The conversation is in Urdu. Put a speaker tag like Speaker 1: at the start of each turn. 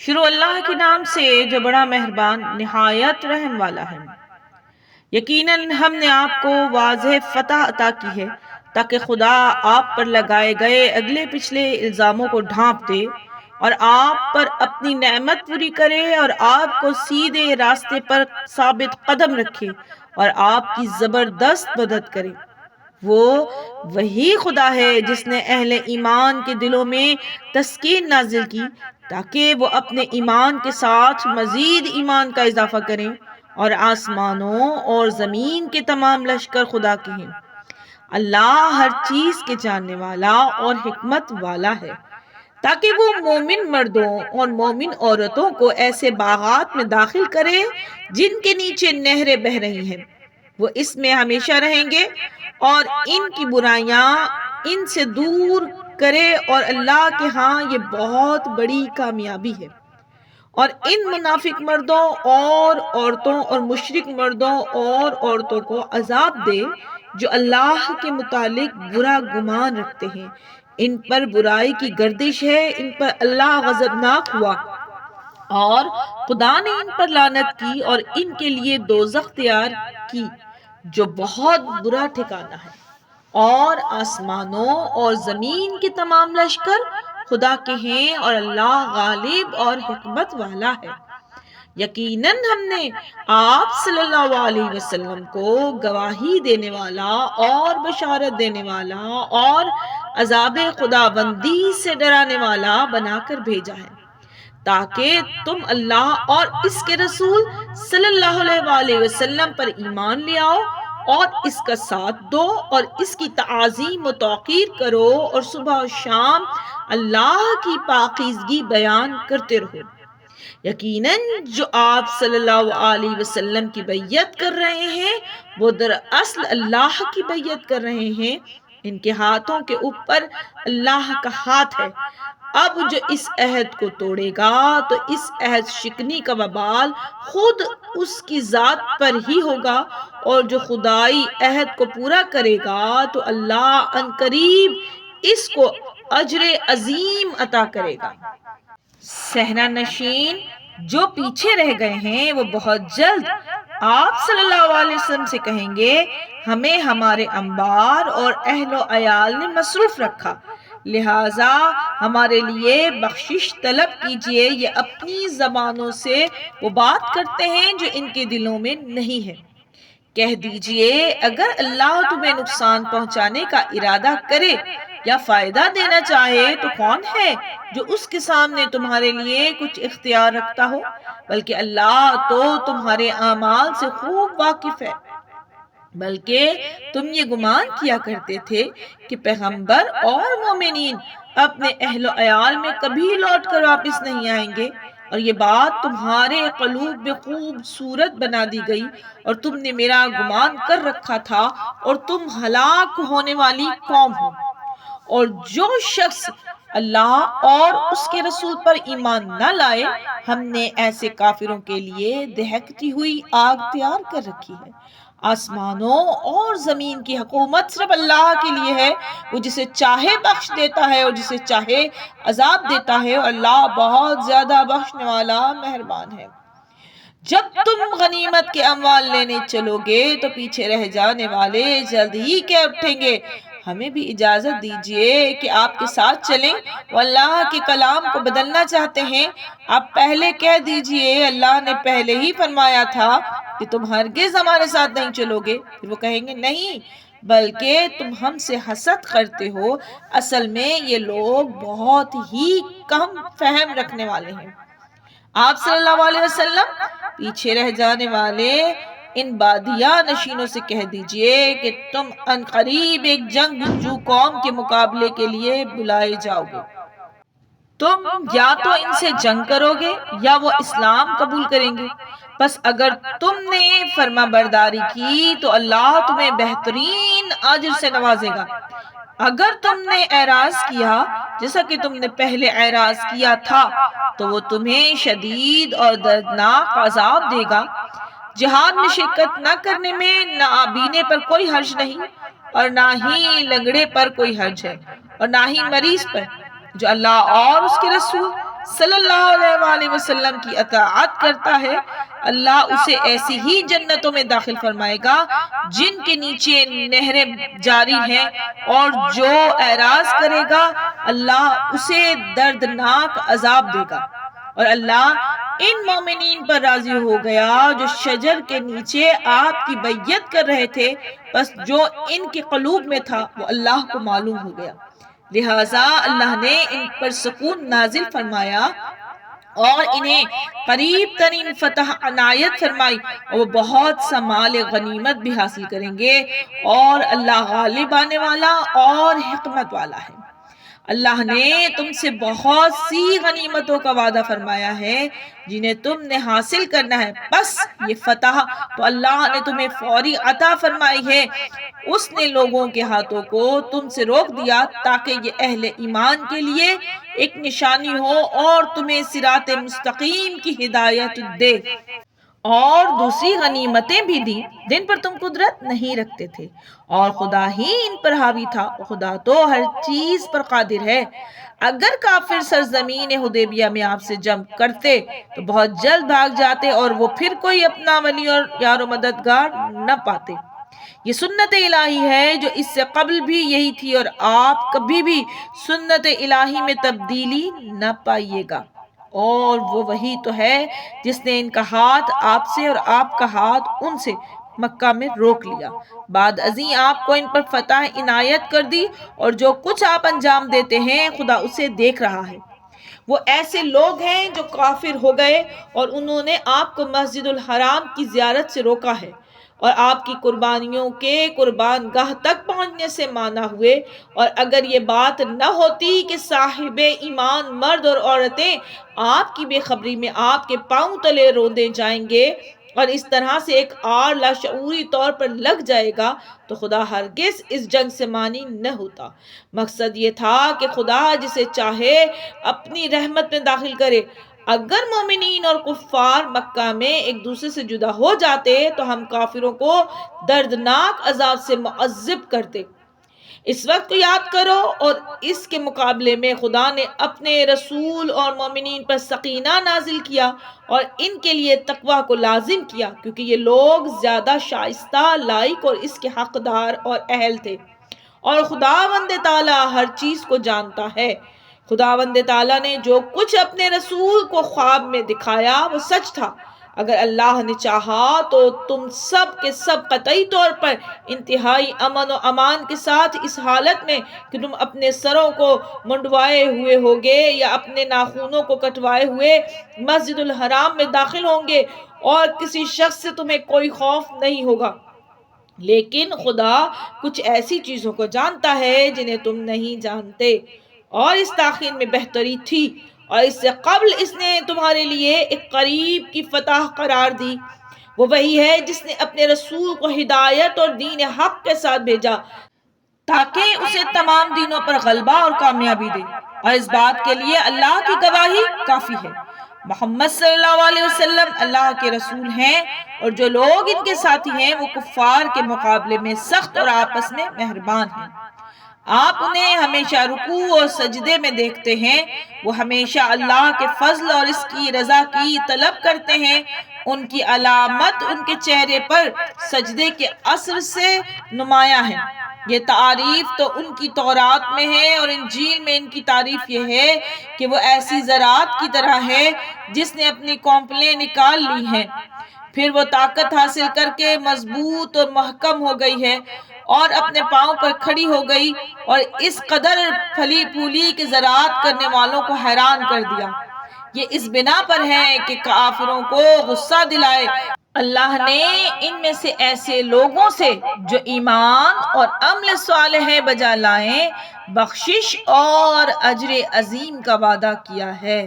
Speaker 1: شروع اللہ کے نام سے جو بڑا مہربان نہایت رحم والا ہے۔ یقیناً ہم نے آپ کو واضح فتح عطا کی ہے تاکہ خدا آپ پر لگائے گئے اگلے پچھلے الزاموں کو ڈھانپ دے اور آپ پر اپنی نعمت پوری کرے اور آپ کو سیدھے راستے پر ثابت قدم رکھے اور آپ کی زبردست مدد کرے۔ وہ وہی خدا ہے جس نے اہل ایمان کے دلوں میں تسکین نازل کی تاکہ وہ اپنے ایمان کے ساتھ مزید ایمان کا اضافہ کریں، اور آسمانوں اور زمین کے تمام لشکر خدا کے ہیں۔ اللہ ہر چیز کے جاننے والا اور حکمت والا ہے تاکہ وہ مومن مردوں اور مومن عورتوں کو ایسے باغات میں داخل کرے جن کے نیچے نہریں بہہ رہی ہیں، وہ اس میں ہمیشہ رہیں گے، اور ان کی برائیاں ان سے دور کرے، اور اللہ کے ہاں یہ بہت بڑی کامیابی ہے۔ اور ان منافق مردوں اور عورتوں اور مشرک مردوں اور عورتوں کو عذاب دے جو اللہ کے متعلق برا گمان رکھتے ہیں۔ ان پر برائی کی گردش ہے، ان پر اللہ غضبناک ہوا اور خدا نے ان پر لعنت کی اور ان کے لیے دوزخ تیار کی جو بہت برا ٹھکانہ ہے۔ اور آسمانوں اور زمین کے تمام لشکر خدا کے ہیں اور اللہ غالب اور حکمت والا ہے۔ یقیناً ہم نے آپ صلی اللہ علیہ وسلم کو گواہی دینے والا اور بشارت دینے والا اور عذاب خداوندی سے ڈرانے والا بنا کر بھیجا ہے تاکہ تم اللہ اور اس کے رسول صلی اللہ علیہ وسلم پر ایمان لے آؤ اور اس کا ساتھ دو اور اس کی تعظیم و توقیر کرو اور صبح و شام اللہ کی پاکیزگی بیان کرتے رہو۔ یقیناً جو آپ صلی اللہ علیہ وسلم کی بیعت کر رہے ہیں وہ دراصل اللہ کی بیعت کر رہے ہیں، ان کے ہاتھوں کے اوپر اللہ کا ہاتھ ہے۔ اب جو اس عہد کو توڑے گا تو اس عہد شکنی کا وبال خود اس کی ذات پر ہی ہوگا، اور جو خدائی عہد کو پورا کرے گا تو اللہ عنقریب اس کو اجر عظیم عطا کرے گا۔ صحرا نشین جو پیچھے رہ گئے ہیں وہ بہت جلد آپ صلی اللہ علیہ وسلم سے کہیں گے ہمیں ہمارے انبار اور اہل و عیال نے مصروف رکھا، لہٰذا ہمارے لیے بخشش طلب کیجئے۔ یہ اپنی زبانوں سے وہ بات کرتے ہیں جو ان کے دلوں میں نہیں ہے۔ کہہ دیجئے اگر اللہ تمہیں نقصان پہنچانے کا ارادہ کرے یا فائدہ دینا چاہے تو کون ہے جو اس کے سامنے تمہارے لیے کچھ اختیار رکھتا ہو؟ بلکہ اللہ تو تمہارے اعمال سے خوب واقف ہے۔ بلکہ تم یہ گمان کیا کرتے تھے کہ پیغمبر اور مومنین اپنے اہل و عیال میں کبھی لوٹ کر واپس نہیں آئیں گے، اور یہ بات تمہارے قلوب میں خوب صورت بنا دی گئی، اور تم نے میرا گمان کر رکھا تھا اور تم ہلاک ہونے والی قوم ہو۔ اور جو شخص اللہ اور اس کے رسول پر ایمان نہ لائے، ہم نے ایسے کافروں کے لیے دہکتی ہوئی آگ تیار کر رکھی ہے۔ آسمانوں اور زمین کی حکومت صرف اللہ کے لیے ہے، وہ جسے چاہے بخش دیتا ہے اور جسے چاہے عذاب دیتا ہے، اور اللہ بہت زیادہ بخشنے والا مہربان ہے۔ جب تم غنیمت کے اموال لینے چلو گے تو پیچھے رہ جانے والے جلد ہی کہہ اٹھیں گے ہمیں بھی اجازت دیجئے کہ آپ کے ساتھ چلیں، وہ اللہ کے کلام کو بدلنا چاہتے ہیں۔ آپ پہلے کہہ دیجئے اللہ نے پہلے ہی فرمایا تھا کہ تم ہرگز ہمارے ساتھ نہیں چلو گے، پھر وہ کہیں گے نہیں بلکہ تم ہم سے حسد کرتے ہو۔ اصل میں یہ لوگ بہت ہی کم فہم رکھنے والے ہیں۔ آپ صلی اللہ علیہ وسلم پیچھے رہ جانے والے ان بادیہ نشینوں سے کہہ دیجئے کہ تم عنقریب ایک جنگجو قوم کے مقابلے کے لیے بلائے جاؤ گے۔ تم یا تو ان سے جنگ کرو گے یا وہ اسلام قبول کریں گے، بس اگر تم نے فرما برداری کی تو اللہ تمہیں بہترین اجر سے نوازے گا۔ اگر تم نے اعراض کیا جیسا کہ تم نے پہلے اعراض کیا تھا تو وہ تمہیں شدید اور دردناک عذاب دے گا۔ جہاد میں شرکت نہ کرنے میں نابینے پر کوئی حرج نہیں، اور نہ ہی لنگڑے پر کوئی حرج ہے، اور نہ ہی مریض پر جو اللہ اور اس کے رسول صلی اللہ علیہ وآلہ وسلم کی اطاعت کرتا ہے، اللہ اسے ایسی ہی جنتوں میں داخل فرمائے گا جن کے نیچے نہریں جاری ہیں، اور جو اعراض کرے گا اللہ اسے دردناک عذاب دے گا۔ اور اللہ ان مومنین پر راضی ہو گیا جو شجر کے نیچے آپ کی بیعت کر رہے تھے، بس جو ان کے قلوب میں تھا وہ اللہ کو معلوم ہو گیا، لہٰذا اللہ نے ان پر سکون نازل فرمایا اور انہیں قریب ترین فتح عنایت فرمائی، اور وہ بہت سا مال غنیمت بھی حاصل کریں گے، اور اللہ غالب آنے والا اور حکمت والا ہے۔ اللہ نے تم سے بہت سی غنیمتوں کا وعدہ فرمایا ہے جنہیں تم نے حاصل کرنا ہے، بس یہ فتح تو اللہ نے تمہیں فوری عطا فرمائی ہے۔ اس نے لوگوں کے ہاتھوں کو تم سے روک دیا تاکہ یہ اہل ایمان کے لیے ایک نشانی ہو اور تمہیں صراط مستقیم کی ہدایت دے، اور دوسری غنیمتیں بھی دی جن پر تم قدرت نہیں رکھتے تھے، اور خدا ہی ان پر حاوی تھا، خدا تو ہر چیز پر قادر ہے۔ اگر کافر سرزمین حدیبیہ میں آپ سے جنگ کرتے تو بہت جلد بھاگ جاتے، اور وہ پھر کوئی اپنا ولی اور یار و مددگار نہ پاتے۔ یہ سنت الہی ہے جو اس سے قبل بھی یہی تھی، اور آپ کبھی بھی سنت الہی میں تبدیلی نہ پائیے گا۔ اور وہ وہی تو ہے جس نے ان کا ہاتھ آپ سے اور آپ کا ہاتھ ان سے مکہ میں روک لیا، بعد ازیں آپ کو ان پر فتح عنایت کر دی، اور جو کچھ آپ انجام دیتے ہیں خدا اسے دیکھ رہا ہے۔ وہ ایسے لوگ ہیں جو کافر ہو گئے اور انہوں نے آپ کو مسجد الحرام کی زیارت سے روکا ہے، اور آپ کی قربانیوں کے قربان گاہ تک پہنچنے سے مانا ہوئے، اور اگر یہ بات نہ ہوتی کہ صاحب ایمان مرد اور عورتیں آپ کی بے خبری میں آپ کے پاؤں تلے روندے جائیں گے، اور اس طرح سے ایک آر لاشعوری طور پر لگ جائے گا، تو خدا ہرگز اس جنگ سے مانی نہ ہوتا۔ مقصد یہ تھا کہ خدا جسے چاہے اپنی رحمت میں داخل کرے۔ اگر مومنین اور کفار مکہ میں ایک دوسرے سے جدا ہو جاتے تو ہم کافروں کو دردناک عذاب سے معذب کرتے۔ اس وقت کو یاد کرو، اور اس کے مقابلے میں خدا نے اپنے رسول اور مومنین پر سکینہ نازل کیا اور ان کے لیے تقوی کو لازم کیا، کیونکہ یہ لوگ زیادہ شائستہ، لائق اور اس کے حقدار اور اہل تھے، اور خداوند تعالیٰ ہر چیز کو جانتا ہے۔ خداوند تعالیٰ نے جو کچھ اپنے رسول کو خواب میں دکھایا وہ سچ تھا۔ اگر اللہ نے چاہا تو تم سب کے سب قطعی طور پر انتہائی امن و امان کے ساتھ اس حالت میں کہ تم اپنے سروں کو منڈوائے ہوئے ہوگے یا اپنے ناخنوں کو کٹوائے ہوئے مسجد الحرام میں داخل ہوں گے، اور کسی شخص سے تمہیں کوئی خوف نہیں ہوگا، لیکن خدا کچھ ایسی چیزوں کو جانتا ہے جنہیں تم نہیں جانتے، اور اس تاخیر میں بہتری تھی، اور اس سے قبل اس نے تمہارے لیے ایک قریب کی فتح قرار دی۔ وہ وہی ہے جس نے اپنے رسول کو ہدایت اور دین حق کے ساتھ بھیجا تاکہ اسے تمام دینوں پر غلبہ اور کامیابی دے، اور اس بات کے لیے اللہ کی گواہی کافی ہے۔ محمد صلی اللہ علیہ وسلم اللہ کے رسول ہیں، اور جو لوگ ان کے ساتھی ہیں وہ کفار کے مقابلے میں سخت اور آپس میں مہربان ہیں۔ آپ انہیں ہمیشہ رکوع اور سجدے میں دیکھتے ہیں، وہ ہمیشہ اللہ کے فضل اور اس کی رضا کی طلب کرتے ہیں۔ ان کی علامت ان کے چہرے پر سجدے کے اثر سے نمایاں ہے۔ یہ تعریف تو ان کی تورات میں ہے، اور انجیل میں ان کی تعریف یہ ہے کہ وہ ایسی زراعت کی طرح ہے جس نے اپنی کونپلیں نکال لی ہیں، پھر وہ طاقت حاصل کر کے مضبوط اور محکم ہو گئی ہے اور اپنے پاؤں پر کھڑی ہو گئی، اور اس قدر پھلی پھولی کے زراعت کرنے والوں کو حیران کر دیا۔ یہ اس بنا پر ہے کہ کافروں کو غصہ دلائے۔ اللہ نے ان میں سے ایسے لوگوں سے جو ایمان اور عمل صالح بجا لائیں بخشش اور اجر عظیم کا وعدہ کیا ہے۔